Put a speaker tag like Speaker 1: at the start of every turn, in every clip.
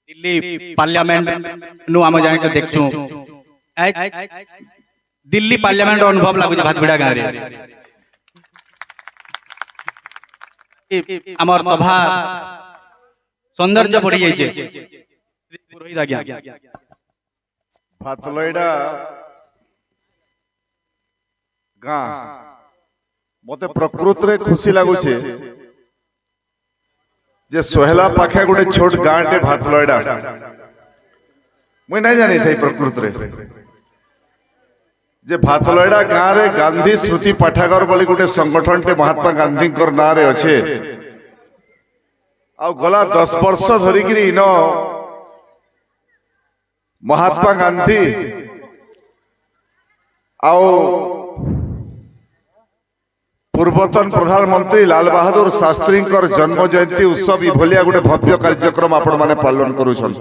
Speaker 1: Delhi parliament नु आम जाके देखसु दिल्ली पार्लियामेंट अनुभव लागुचे भातबिड़ा गाँव रे आमर सभा सौंदर्य बढ़ी जाइए पुरोहित आज्ञा
Speaker 2: भातलइडा गाँ मते प्रकृत रे खुशी लगुचे जे सोहला पाखे गोटे छोट गाँ टे भातलइडा मुई नहीं जानी थी प्रकृत रे जे भातलइडा गाँ रे गांधी स्मृति पाठागार बोली गोटे संगठन टे महात्मा गांधी ना रे अच्छे आ गला 10 वर्ष धरिकी इन महात्मा गांधी आओ पूर्वतन प्रधानमंत्री लाल बहादुर शास्त्री जन्म जयंती उत्सव इभलिया गोटे भव्य कार्यक्रम आपण माने पालन करूछन।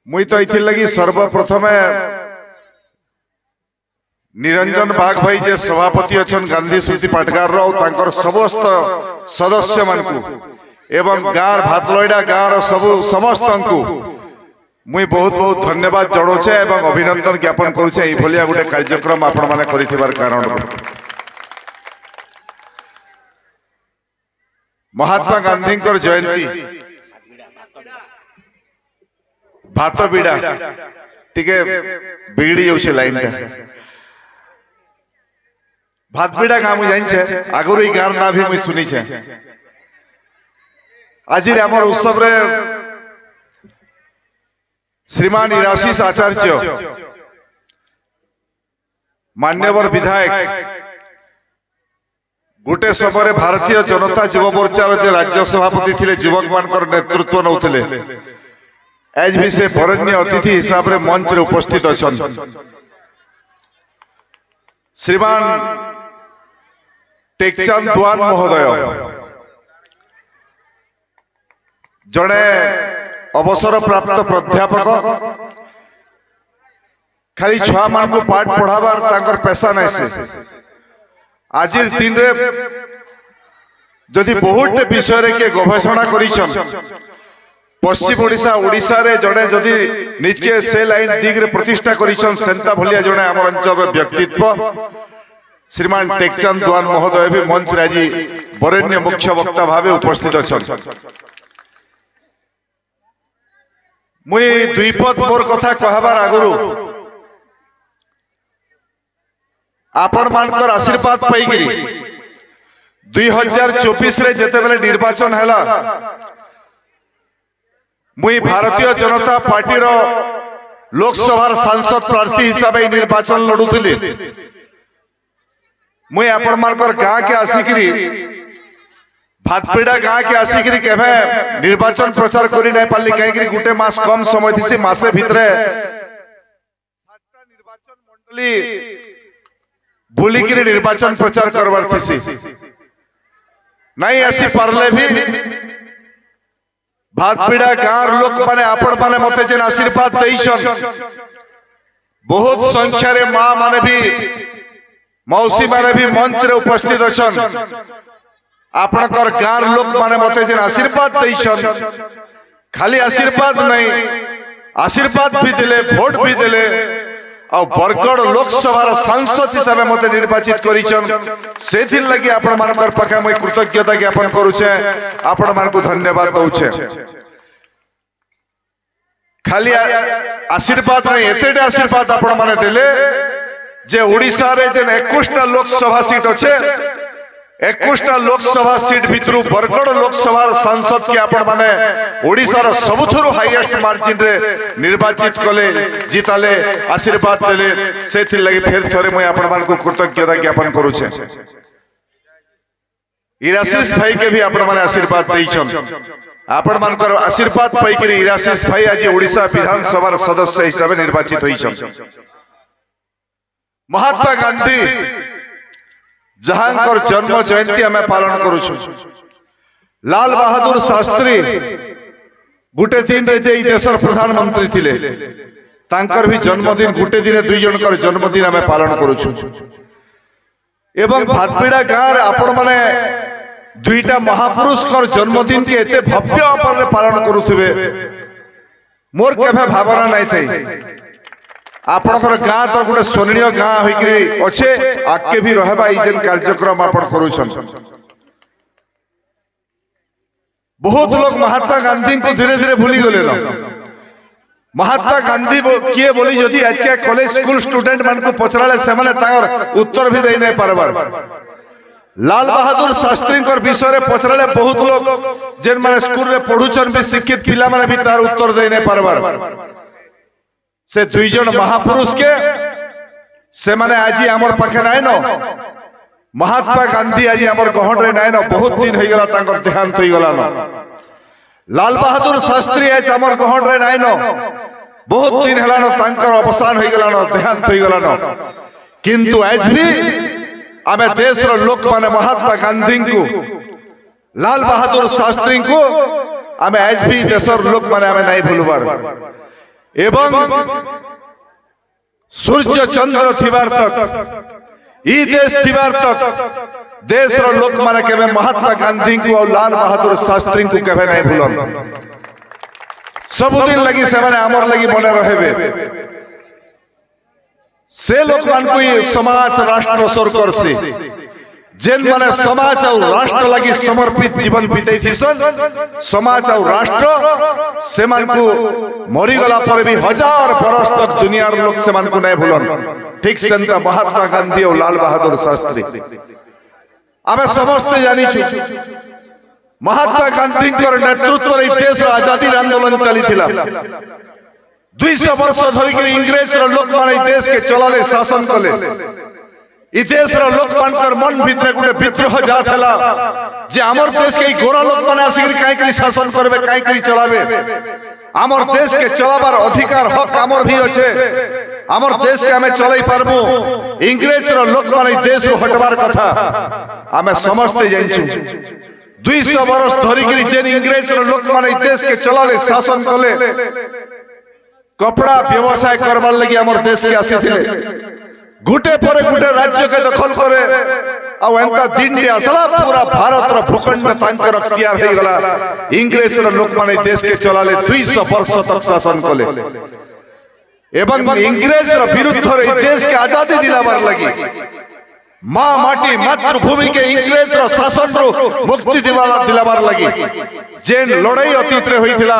Speaker 2: मुई तो इथिर लगी सर्वप्रथम निरंजन बाग भाई जे सभापति अछन गांधी स्मृति पाठगार रो तांकर समस्त सदस्य मानकु एवं गाँव भातलइडा गाँव सबु समस्त मुई बहुत बहुत धन्यवाद जणाऊे एवं अभिनंदन ज्ञापन करुचे इभलिया गोटे कार्यक्रम आपण माने करिथिबार कारण महात्मा गांधी जयंती भात बिड़ा टिके बिगड़ी जाउछे लाइन भात बिड़ा गाँव मुझे जानिछे आगुरी गाँव ना भी मुझे सुनी छे आज आमर उत्सव रे श्रीमान इराशीष आचार्य मान्यवर विधायक गोटे समय भारतीय जनता युव मोर्चार जे राज्य सभापति थिले युवक मानकर नेतृत्व नौथिले आज भी से बरण्य अतिथि हिसाब रे मंच रे उपस्थित अछन श्रीमान टेकचंद दुआन महोदय जड़े अवसर प्राप्त प्राध्यापक खाली छुआ मान को पाठ पढ़ाबार तांकर पेशा नहीं से आज दिन रे जदि बहुत विषय रे के गवेषणा करिछन पश्चिम ओडिशा ओडिशा रे जड़े जदि निज के से लाइन दिग रे प्रतिष्ठा करिछन सेंता भलिया जड़े हमर अंचल व्यक्तित्व श्रीमान टेकचंद दुआन महोदय भी मंच रे आज बरेण्य मुख्य वक्ता भावे उपस्थित अछन। मुई द्विपद मोर कथा कहबार आगुरु आपण मानकर आशीर्वाद पाइगिरी 2024 रे जेते बेले निर्वाचन हैला मुई भारतीय जनता पार्टी रो लोकसभा सांसद प्रार्थी हिसाब से निर्वाचन लड़ुली मुई आपण मानकर गाँ के आसिकी भातपिड़ा गाँ के आसिकी केवे निर्वाचन प्रचार करी नहीं पाली कहीं गोटे मास कम समय थी मासे भितरे 7टा निर्वाचन मंडली बुलिकी निर्वाचन प्रचार करवार थी नहीं आसी पारले भी भातपिड़ा गाँव लोक माने आपण माने मते जेन आशीर्वाद देइछन बहुत संख्या रे मां माने भी मौसी माने भी मंच रे उपस्थित अछन आपनकर गाँव लोक माने मते जेन आशीर्वाद देइछन खाली आशीर्वाद नहीं आशीर्वाद भी दिले वोट भी दिले और बरगढ़ लोकसभा सांसद हिसाब से मते निर्वाचित करिछन सेथिर लगी आपण मानकर पाखे मैं कृतज्ञता ज्ञापन करूछे आपण मानकु धन्यवाद दउछे खाली आशीर्वाद नहीं एतेटा आशीर्वाद आपण माने देले जे ओडिसा रे जेन 21टा लोकसभा सीट अच्छे 21टा लोकसभा सीट भितर बरगढ़ लोकसभा सांसद के आपण माने ओडिसा रो सबुथुरु हाईएस्ट मार्जिन रे निर्वाचित कले जिताले आशीर्वाद देले सेथिर लगी फेर थरे मैं आपण मान को कृतज्ञता ज्ञापन करूछे इराशीष भाई के भी आपण माने आशीर्वाद दैछन आपण मानकर आशीर्वाद पाइकरी इराशीष भाई आज ओडिसा विधानसभा सदस्य हिसाब से निर्वाचित होइछन। महात्मा गांधी जहांकर जन्म जयंती आम पालन करुछु लाल बहादुर शास्त्री गुटे दिन रे जे देशर प्रधानमंत्री थिले तांकर भी जन्मदिन गुटे दिन 2 जनकर जन्मदिन आम पालन करुछु एवं भातपिड़ा गाँव आपण माने 2टा महापुरुष जन्मदिन के एते भव्य आकार पालन करुथिबे मोर केभे भावना नहीं थी आपनकर गाँ तो गोटे स्वर्णीय गाँ होइकरी अच्छे आगे भी रहबा ई जेन कार्यक्रम आपण करूछन। बहुत लोग महात्मा गांधी को धीरे धीरे भूली गले न। महात्मा गांधी किए बोली जदि आज के कॉलेज स्कूल स्टूडेंट मान को पचराले से माने तार उत्तर भी दे नहीं पारबार। लाल बहादुर शास्त्री कर विषय रे पचराले बहुत लोग जेन माने स्कूल रे पढुछन भी शिक्षित पिला माने भी तार उत्तर दे नहीं पारबार। से दुई जन महापुरुष के से माने आज हमर पाखे नाइ न। महात्मा गांधी आज हमर गहन रे नाइ न। बहुत दिन हो गला तांकर देहांत हो गला न। लाल बहादुर शास्त्री आज हमर गहन रे नाइ न। बहुत दिन हला न तांकर अवसान हो गला न, देहांत हो गला न। किंतु आज भी आमे देश रो लोक माने महात्मा गांधी को लाल बहादुर शास्त्री को आमे आज भी देशर लोक माने आमे नाइ भूलबार। एवं सूर्य चंद्र थिबार तक ई देश थिबार तक देश रो लोक माने केबे महात्मा गांधी को और लाल बहादुर शास्त्री को केबे नहीं भूलन। सब दिन लगी से माने हमर लगी मने रहबे। से लोक मान को समाज राष्ट्र सरकार से जेन माने समाज और राष्ट्र लगी समर्पित जीवन बीते थीसन। समाज और राष्ट्र से मान को मरी गला पर भी हजार बरस तक दुनियार लोग से मान को नहीं भूलन। ठीक सेंता महात्मा गांधी और लाल बहादुर शास्त्री आमे समस्त जानी छु। महात्मा गांधी कर नेतृत्व रे देश आजादी आंदोलन चली थिला। 200 वर्ष धरि के इंग्रेज रो लोक माने देश के चलाले शासन कले। ई देश रो लोक मानकर मन भीतर गुटे विद्रोह जात हला जे हमर देश के गोरा लोक माने आसिक काई करी शासन करबे, काई करी चलाबे। हमर देश के चलाबार अधिकार हक हमर भी अछि। हमर देश के हमें चलाई पारबो। इंग्रेज रो लोक माने देश रो हटबार कथा हमें समझते जाइछु। 200 वर्ष धरि के जेन इंग्रेज रो लोक माने देश के चलाले शासन कले। कपड़ा व्यवसाय करबार लगी हमर देश के आसीथिले। गुटे पर गुटे राज्य के दखल करे आ एंता दिन असला पूरा भारत रो भूखंड में तांकर अख्तियार हो गला। इंग्रेज रो लोक माने देश के चलाले 200 वर्ष तक शासन कले। एवं इंग्रेज रो विरुद्ध रे देश के आजादी दिलाबार लगी मां माटी मातृभूमि के इंग्रेज रो शासन रो मुक्ति दिलाबार लगी जेन लड़ाई अतीत रे होइथिला,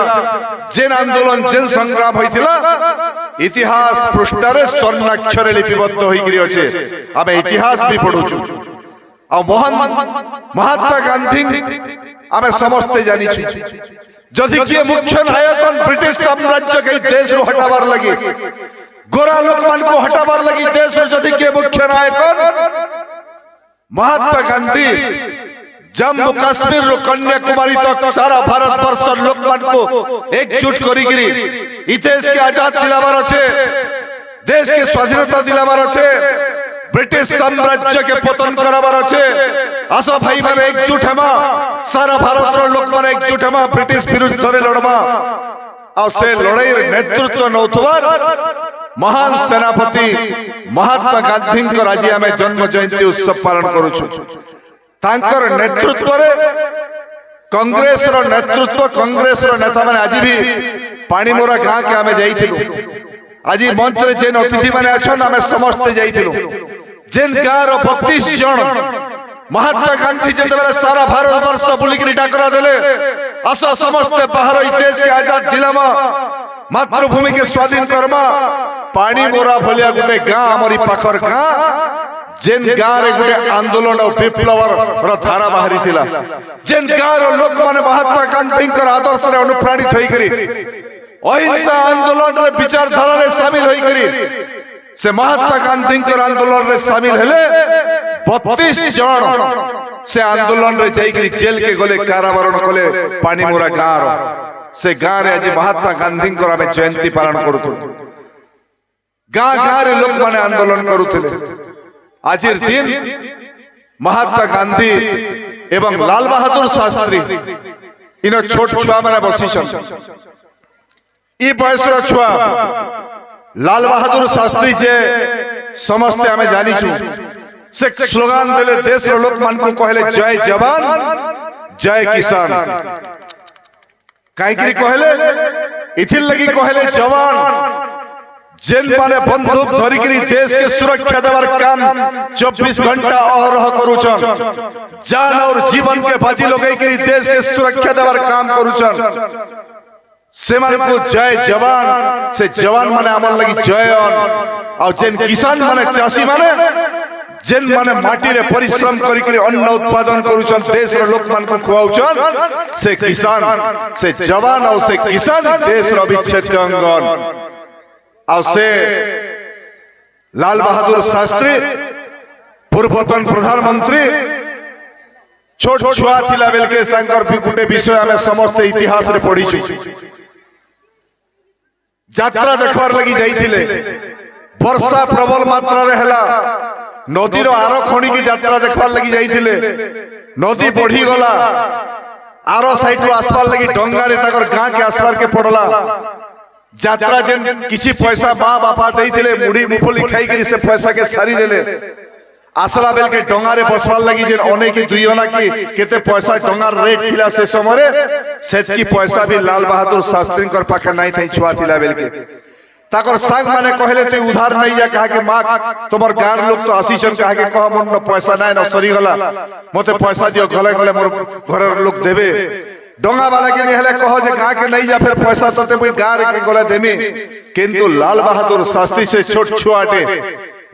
Speaker 2: जेन आंदोलन, जेन संग्राम होइथिला इतिहास पृष्ठरे स्वर्णाक्षर लिपिबद्ध होइकरी अछि। आबे इतिहास भी पढुछु आ महात्मा गांधी आमे समस्त जानि छु। जदि के मुख्य नायक ब्रिटिश साम्राज्य के देश रो हटाबार लगी, गोरा लोक मान को हटाबार लगी देश रो जदि के मुख्य नायक महात्मा गांधी जम्मू काश्मीर रो कन्याकुमारी तक सारा भारत वर्ष लोक मान को एकजुट करिगिरी ई देश के आजाद दिलाबार अछि, देश के स्वाधीनता दिलाबार अछि, ब्रिटिश साम्राज्य के पतन कराबार अछि। आसो भाई माने एकजुट हेमा, सारा भारत रो लोक माने एकजुट हेमा ब्रिटिश विरुद्ध रे लड़मा। आ से लड़ाई रे नेतृत्व नौतवार महान सेनापति महात्मा गांधी को आज आम जन्म जयंती उत्सव पालन करूछु। तांकर नेतृत्व रे कांग्रेस रो नेतृत्व, कांग्रेस रो नेता माने आज भी पानीमोरा गां के आमे जाइथिलु। आज मंच रे जेन अतिथि माने अछन आमे समस्त जाइथिलु। जेन गां रो 32 जन महात्मा गांधी जेतेबेले सारा भारत वर्ष बुलिकरी डाकरा देले असो समस्त बाहर ई देश के आजाद दिलामा, मातृभूमि के स्वाधीन करमा। पानी मोरा भलिया गुटे गां हमरी पाखर गां जेन गां रे गुटे आंदोलन और विप्लव रो धारा बाहरी थिला। जेन गां रो लोक माने महात्मा गांधी कर आदर्श रे अनुप्राणित होई करी अहिंसा आंदोलन रे विचारधारा रे शामिल होई करी से महात्मा गांधी कर आंदोलन रे शामिल हेले 32 जन से आंदोलन रे जाई करी जेल के गले कारावरण कले पानी मोरा गां रो। से गां रे आज महात्मा गांधी को आमे जयंती पालन करूथु। गां गां रे लोक माने आंदोलन करूथिले। आजिर दिन महात्मा गांधी एवं लाल बहादुर शास्त्री इन छोट छुआ माने बसिछन। ई बयसर छुआ लाल बहादुर शास्त्री जे समस्त आमे जानिछु से स्लोगान देले देश रो लोक मान को कहले जय जवान जय किसान। काई कहले इथिर लगी कहले जवान जेन माने बंदूक धरिकरी देश के सुरक्षा देवार काम 24 घंटा अहरह करूछन, जान और जीवन के बाजी लगैकरी देश के सुरक्षा देवार काम करूछन। सेमान को जय जवान से जवान माने हमर लगी जयन, और जेन किसान माने चासी माने जेन माने माटी रे परिश्रम करिकरी अन्न उत्पादन करूछन, देश रो लोक मान को खुआउछन, से किसान से जवान और से किसान देश रो अविच्छेद्य अंग। और से लाल बहादुर शास्त्री पूर्वतन प्रधानमंत्री छोट छुआ थिला बेलके तांकर भी गुटे विषय आमे समस्त इतिहास रे पढिछु। यात्रा देखबार लगी जाइथिले, वर्षा प्रबल मात्रा रे हला, नदी रो आरो खणी की यात्रा देखबार लगी जाइथिले, नदी बढ़ी गला, आरो साइड रो आसपार लगी डंगा रे ताकर गां के आसपार के पड़ला। यात्रा जेन किछि पैसा माँ बापा देइथिले, मुड़ी मुफली खाई करी से पैसा के सारी देले, आसला बेल के डंगा रे बसवार लगी जेन अने की दुई अना की केते पैसा डंगार रेट थिला से समरे सेतकी पैसा भी लाल बहादुर शास्त्री कर पाखे नहीं थई छुआ थिला बेल के। ताकर संग माने कहले ते उधार नहीं जा, कहा के मां तोमर गार लोग तो आसीचन, कहा के कह मन पैसा नाही न सरी गला, मते पैसा दियो, गले गले मोर घर लोग देबे। डोंगा वाला के निहले कहो जे कहा के नहीं जा, फिर पैसा तोते मुई गार के गले देमी। किंतु लाल बहादुर शास्त्री से छोट छुआटे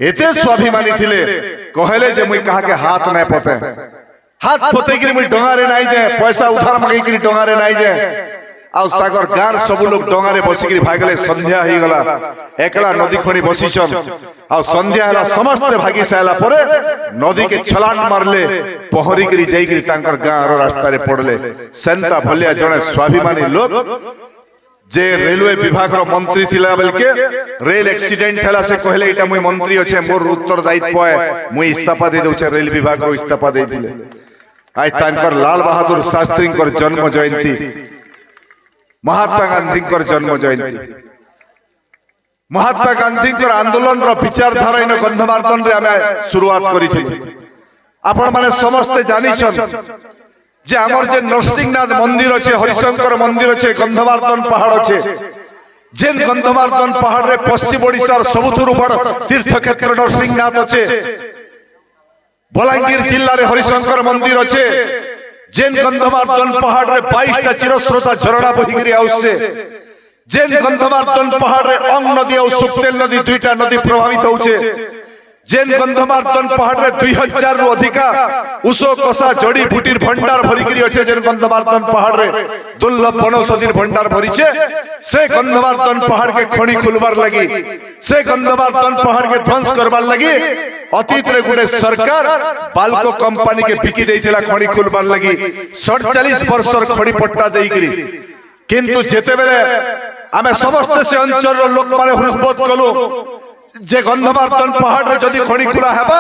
Speaker 2: एते स्वाभिमानी थिले, कहले जे मुई कहा के हाथ नहीं पते, हाथ पते कि मुई डोंगा रे नहीं जे, पैसा उधार मांगी कि डोंगा रे नहीं जे। आउ ताकर गार सब लोग डोंगा रे बसी कि भागले, संध्या ही गला, एकला नदी खणी बसीछन। आउ संध्या हला समस्त भागी साला परे नदी के छलान मारले, पहरी करी जाई करी तांकर गार रो रास्ता रे पड़ले। सेंता भलिया जने स्वाभिमानी लोग जे रेलवे विभाग रो मंत्री थिला बेलके रेल एक्सीडेंट हला से कहले एटा मुई मंत्री अछि, मोर उत्तरदायित्व है, मुई इस्तीफा दे दउछे, रेल विभाग रो इस्तीफा दे दिले। आज तांकर लाल बहादुर शास्त्री कर जन्म जयंती, महात्मा गांधी कर जन्म जयंती, महात्मा गांधी कर आंदोलन रो विचारधारा इन गंधमार्दन रे हमें शुरुआत करी थी। आपण माने समस्त जानि छन जे हमर जे नरसिंहनाथ मंदिर अछि, हरिशंकर मंदिर अछि, गंधमार्दन पहाड़ अछि, जेन गंधमार्दन पहाड़ रे पश्चिम ओडिसा सबुथुरु बड़ तीर्थ क्षेत्र नरसिंहनाथ अछि, बलांगीर जिल्ला रे हरिशंकर मंदिर अछि, जेन गंधमार्दन पहाड़ रे 22 टा चिरस्रोता झरणा बहिगिरी आउसे, जेन गंधमार्दन पहाड़ रे अंग नदी और सुक्तेल नदी दुईटा नदी प्रभावित होउछे, जेन गंधमार्दन पहाड़ रे 2000 रु अधिका उसो कसा जड़ी बूटीर भंडार भरिकरी अछि, जेन गंधमार्दन पहाड़ रे दुर्लभ वनौषधिर भंडार भरिछे, से गंधमार्दन पहाड़ के खणी खुलबार लगी, से गंधमार्दन पहाड़ के ध्वंस करबार लगी अतीत रे गुडे सरकार बाल्को कंपनी के बिकी देइथिला खणी खुलबार लगी 47 वर्षर खणी पट्टा देइकरी। किंतु जेते बेले आमे समस्त से अंचल रो लोक माने हृदबोध कलु जे गंधमार्दन पहाड़ रे जदी खणी खुला हेबा,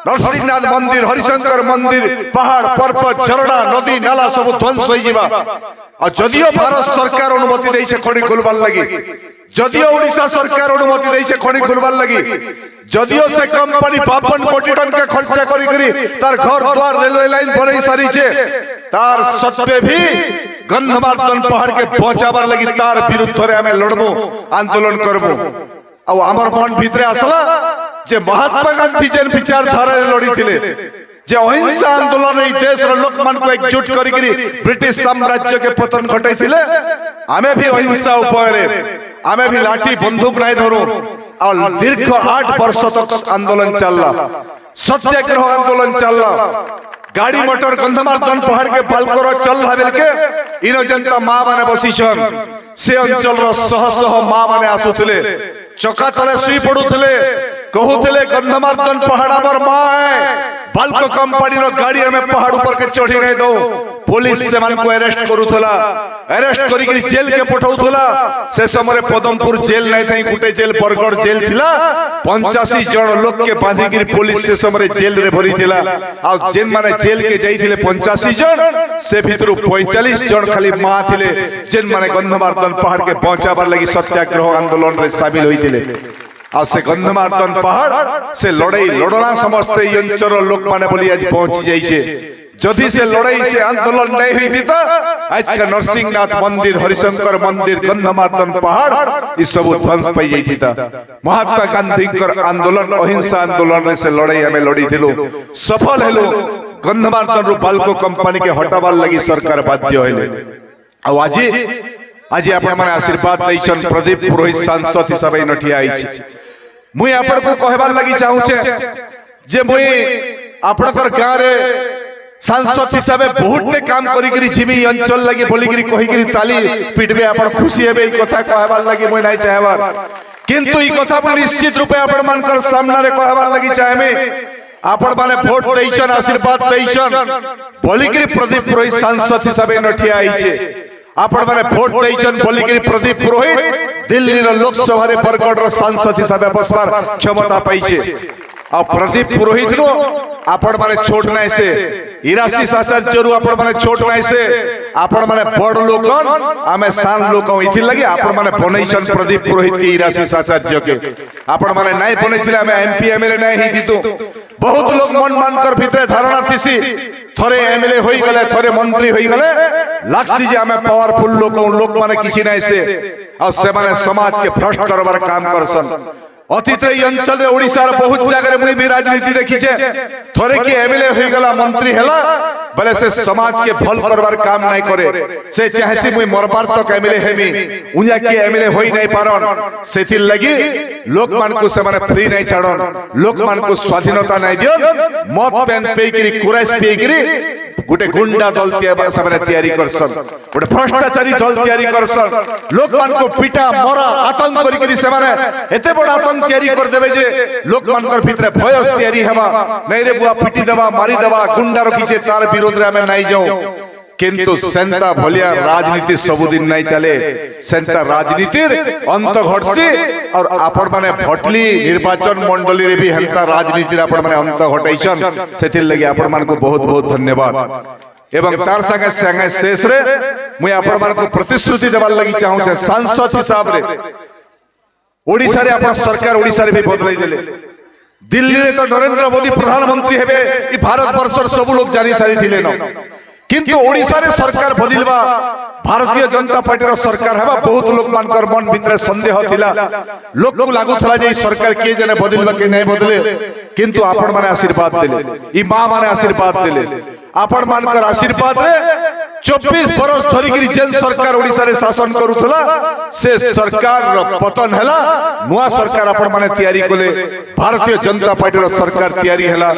Speaker 2: नरसिंहनाथ मंदिर, हरिशंकर मंदिर, पहाड़ पर्वत झरणा नदी नाला सब ध्वंस होई जिबा। और जदियो भारत सरकार अनुमति देइ छे खणी खुलबार लगी, जदियो ओडिशा सरकार अनुमति देइ छे खणी खुलबार लगी, जदियो से कंपनी 52 कोटी टका के खर्चा करी करी तार घर द्वार रेलवे लाइन बनई सारी छे, तार सत्वे भी गंधमार्दन पहाड़ के बचाबार लगी तार विरुद्ध रे हमें लड़बो, आंदोलन करबो। और आमर मन भितरे आसला जे महात्मा गांधी जेन विचारधारा रे लड़ी थिले, जे अहिंसा आंदोलन रे देश रो लोक मान को एकजुट करी करी ब्रिटिश साम्राज्य के पतन घटाई थिले। आमे भी अहिंसा उपरे, आमे भी लाठी बंदूक नहीं धरू, और दीर्घ 8 वर्ष तक आंदोलन चलला, सत्याग्रह आंदोलन चलला, गाड़ी मोटर गंधमार्दन पहाड़ के बालकोर चल रहा बेलके इन जनता माँ माने बसीछन, से अंचल रो शह शह माँ माने आसुथिले, चका तले सुई पड़ुथिले, कहूथिले गंधमार्दन पहाड़ हमर माँ है, बाल्को कंपनी रो गाड़ी हमें पहाड़ ऊपर के चढ़ी नहीं दो। पुलिस से मान को अरेस्ट करूथला, अरेस्ट करी करी जेल के पठाउथला। से समय पदमपुर जेल नहीं थई, गुटे जेल बरगढ़ जेल थिला, 85 जन लोग के बांधी करी पुलिस से समय जेल रे भरी थिला। आ जेन माने जेल के जाई थिले 85 जन, से भितरु 45 जन खाली मां थिले, जेन माने गंधमार्दन पहाड़ के बचाबार लगी सत्याग्रह आंदोलन रे शामिल होइथिले। आ से गंधमार्दन पहाड़ से लड़ाई लड़ना समस्त अंचल लोक माने बोली आज पहुंची जाइछे। जदि से लड़ाई से आंदोलन नहीं हुई तो आज का नरसिंहनाथ मंदिर हरिशंकर मंदिर गंधमार्दन पहाड़ इस सब ध्वंस पाई जाती था। महात्मा गांधी आंदोलन अहिंसा आंदोलन से लड़ाई हमें लड़ी थिलु सफल हेलु गंधमार्दन बाल्को कंपनी के हटाबार लगी सरकार बाध्य हेले। आज आज आपण माने आशीर्वाद दैछन प्रदीप पुरोहित सांसद हिसाब से नठिया आइछ। मुई आपण को कहबार लगी चाहू छे जे मुई आपणकर गाँव रे सांसद हिसाब से बहुत काम करी जिमी अंचल लगी बोली कही ताली पिटबे आपण खुशी हेबे ई कथा कहबार लगी मुई नहीं चाहबार किंतु ई कथा मुई निश्चित रूपे आपण मानकर सामने रे कहबार लगी चाहेमे। आपण माने वोट दैछन आशीर्वाद दैछन बोली प्रदीप पुरोहित सांसद हिसाब से नठिया आइछे। आपण माने वोट दैछन बोली प्रदीप पुरोहित दिल्ली रो लोकसभा रे बरगढ़ रो सांसद हिसाब से बसबार क्षमता पाइछे। आ प्रदीप पुरोहित नो आपण माने छोट नाही से इरासी आचार्य आपण माने छोट नाही से आपण माने बड़ लोकन आमे सान लोक इथि लगी आपण माने बनैछन प्रदीप पुरोहित के इरासी आचार्य के आपण माने नाही बनैथिले आमे एमपी एमएलए नाही ही दितु। बहुत लोग मन मानकर भितरे धारणा थिसी थरे एमएलए होई गले थरे मंत्री होई गले लागसी जे आमे पावरफुल लोक माने किछि नाही से आ से माने समाज के भ्रष्ट करबार काम करसन। अतीत अंचल ओडिशा बहुत जगह मुई भी राजनीति देखी थोड़े कि एमएलए हो गला मंत्री हैला बोले से समाज के भल करवार काम नहीं करे से चाहे मुई मरबार तक एमएलए हेमी उन्या कि एमएलए होई नहीं पारन सेथिर लगी लोक मान को से माने फ्री नहीं छाड़न लोक मान को स्वाधीनता नहीं दियो मत पेन पेकरी कुराइस पेकरी गोटे गुंडा दल तैयारी करसन गोटे भ्रष्टाचारी दल तैयारी करसन लोक मान को पिटा मरा आतंक करी से माने एते बड़ आतंक तैयारी कर देबे जे लोक मान कर भितरे भय तैयारी हेबा नहीं रे बुआ पिटी देबा मारी देबा गुंडा रखी छे तार विरोध रे हमें नहीं जाऊ किंतु सेंता भलिया राजनीति सबुदिन नहीं चले सेंता राजनीतिर अंत घटसी और आपण माने भटली निर्वाचन मंडली रे भी हेंता राजनीतिर आपण माने अंत घटाइछन सेथिर लगी आपण मान को बहुत बहुत धन्यवाद। एवं तार संगे संगे शेष रे मुई आपण मान को प्रतिश्रुति देबार लगी चाहू छे सांसद हिसाब रे ओडिसा रे आपण सरकार ओडिसा रे भी बदलाई देले दिल्ली रे तो नरेंद्र मोदी प्रधानमंत्री हेबे ई भारत वर्षर सब लोग जानि सारी थिले न किंतु ओडिसा रे सरकार बदलवा भारतीय जनता पार्टी रो सरकार हेबा बहुत लोग मानकर मन भीतर संदेह थिला लोक को लागु थला जे सरकार के जने बदलवा के नहीं बदले किंतु आपण माने आशीर्वाद देले ई मां माने आशीर्वाद देले आपण मानकर आशीर्वाद रे 24 बरस धरी गिरी जेन सरकार ओडिसा रे शासन करूथला से सरकार रो पतन हैला नुआ सरकार आपण माने तैयारी कोले भारतीय जनता पार्टी रो सरकार तैयारी हैला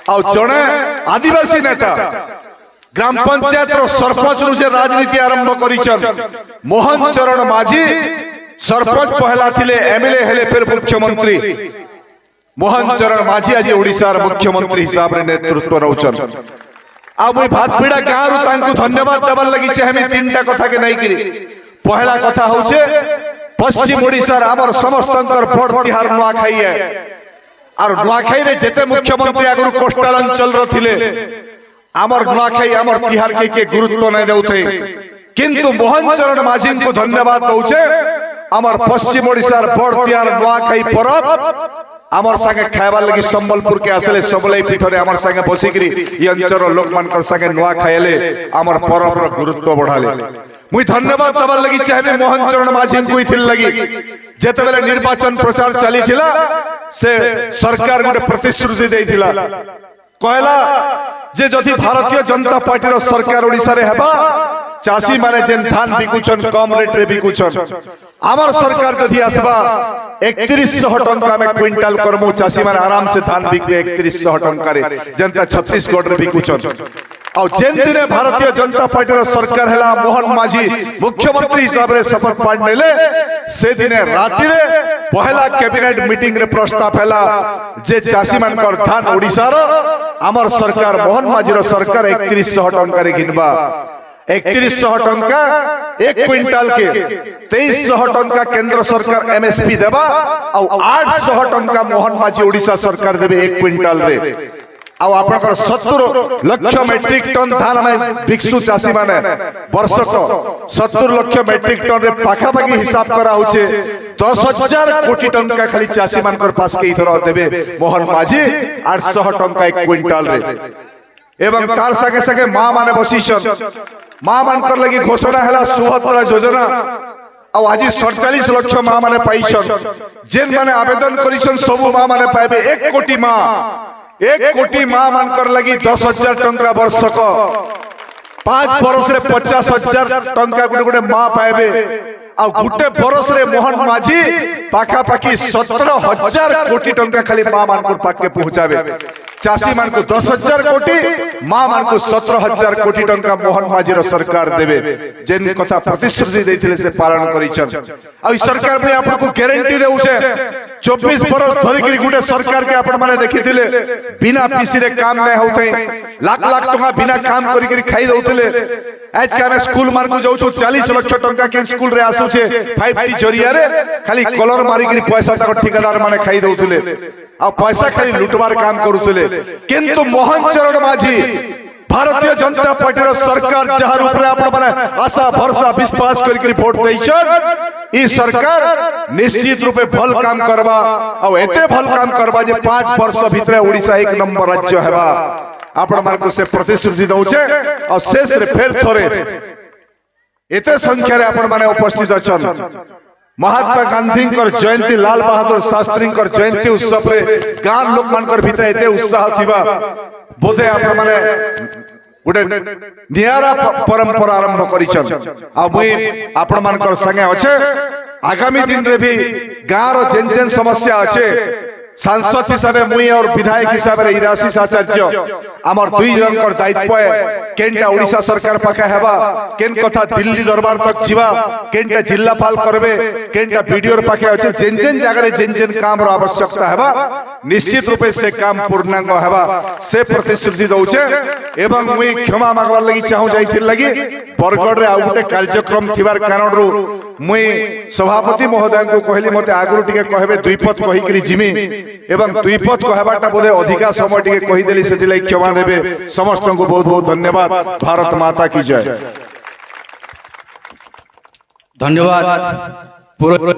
Speaker 2: आ जणे आदिवासी नेता ग्राम पंचायत रो सरपंच नु जे राजनीति आरंभ करिछन मोहन चरण माझी सरपंच पहला थिले एमएलए हेले फिर मुख्यमंत्री मोहन चरण माझी आज ओडिसा रो मुख्यमंत्री हिसाब रे नेतृत्व रहुछन। आ मुई भातपिड़ा गाँव रु तांकु धन्यवाद देबार लगी चाहे तीनटा कथा के नहीं करी। पहला कथा होचे पश्चिम ओडिसा आमर समस्तंकर बड़ तिहार नुआखाई है और नुआखाई रे जेते मुख्यमंत्री आगु कोस्टल अंचल रो थिले आमर नुआखाई आमर तिहार के गुरुत्व नहीं देउथे किंतु मोहन चरण माझी को धन्यवाद दउचे आमर पश्चिम ओडिसा बड़ तिहार नुआखाई परब आमर संगे खाइबार लगी संबलपुर के आसले सबलाई पीठरे आमर संगे बसिकरी ई अंचल लोक मानकर संगे नुआ खाइले आमर परब रो गुरुत्व बढ़ाले। मुई धन्यवाद देबार लगी चाहे मोहन चरण माझी को इथिल लगी जेते बेले निर्वाचन प्रचार चली थिला से सरकार गोटे प्रतिश्रुति देइथिला कहला जे जदि भारतीय जनता पार्टी रो सरकार ओडिसा रे हेबा चासी माने जेन धान बिकुचन कम रेट रे बिकुचन आमर सरकार जदि आसबा 3100 टंका में क्विंटल करमु चासी माने आराम से धान बिकबे 3100 टंका रे जनता छत्तीसगढ़ रे बिकुचन और जेन दिने भारतीय जनता पार्टी रो सरकार हैला मोहन माझी मुख्यमंत्री हिसाब रे शपथ पाठ नेले से दिने राति रे पहला कैबिनेट मीटिंग रे प्रस्ताव हैला जे चासी मानकर धान ओडिसा रो आमर सरकार मोहन माझी रो सरकार 3100 टंका रे घिनबा 3100 टंका एक क्विंटल के 2300 टंका केंद्र सरकार एमएसपी देबा और 800 टंका मोहन माझी ओडिशा सरकार देबे एक क्विंटल रे आउ आपनकर 70 लाख मेट्रिक टन धान में भिक्षु चासी माने वर्षक 70 लाख मेट्रिक टन रे पाखा पाखी हिसाब करा होचे 10,000 कोटी टंका खाली चासी मानकर पास के इधर देबे मोहन माझी 800 टंका एक क्विंटल रे एवं तार संगे संगे माँ माने बसीछन माँ मानकर लगी घोषणा है सुभद्रा योजना और आज 47 लाख माँ माने पाइछन जेन माने आवेदन करिछन सबु माँ माने पाइबे 1 कोटी माँ 1 कोटी माँ मानकर लगी 10,000 टंका वर्षक 5 बरस रे 50,000 टंका गुटे गुटे माँ पाइबे आ गुटे बरस रे मोहन माझी पाखा पाखी 17,000 कोटी टंका खाली माँ मानकर पाके पहुंचाबे चासी मान को 10,000 कोटी माँ मान को 17,000 कोटी टंका मोहन माझी रो सरकार देबे जेन कथा प्रतिश्रुति देथिले से पालन करिछन आ ई सरकार में आपको गारंटी देउ छे 24 बरस धरि करी गुटे सरकार के आपण माने देखिथिले बिना पीसी रे काम नै होतै लाख लाख टका बिना काम करी करी खाई दउथिले आज के स्कूल मार को जाऊ 40 लाख टका के स्कूल रे आसु छे 5T जरिया रे खाली कलर मारी करी पैसा तक ठेकेदार माने खाई दउथिले आ पैसा खाली लुटबार काम करूथिले किंतु मोहन चरण माझी भारतीय जनता पार्टी रो सरकार जहार ऊपर आपण माने आशा भरोसा विश्वास करी करी वोट दैछन ई सरकार निश्चित रूपे भल काम करबा आ एते भल काम करबा जे 5 वर्ष भितरे ओडिसा 1 नंबर राज्य हेबा आपण मान को से प्रतिश्रुति दउछे और शेष रे फेर थोरे एते संख्या रे आपण माने उपस्थित अछन महात्मा गांधी कर जयंती लाल बहादुर शास्त्री कर जयंती उत्सव रे गान लोक मानकर भितर एते उत्साह थिबा बोधे आपण माने गुटे नियारा परंपरा आरंभ करिछन आ मुई आपण मानकर संगे अछे आगामी दिन रे भी गाँव रो जेन जेन समस्या अछे सांसद हिसाब से मुई और विधायक हिसाब से इराशीष आचार्य आमर दुई जनकर दायित्व है केनटा ओडिशा सरकार पाखे हेबा केन कथा दिल्ली दरबार तक जीवा केनटा जिल्लापाल करबे केनटा वीडियो पाखे अछि जेन जेन जगह रे जेन जेन काम रो आवश्यकता हेबा निश्चित रूपे से काम पूर्णांग हेबा से प्रतिश्रुति दउछे एवं मुई क्षमा मागबार लगी चाहू जाइथिल लगी बरगढ़ रे आ गुटे कार्यक्रम थिबार कारण रो मुई सभापति महोदय को कहली मते आगरु टिके कहबे द्विपद कहि करी जिमी एवं द्विपद कहबाटा बोले अधिका समय टिके कहि देली सेति लई क्षमा देबे समस्त को बहुत बहुत धन्यवाद भारत माता की जय
Speaker 1: धन्यवाद पूर्व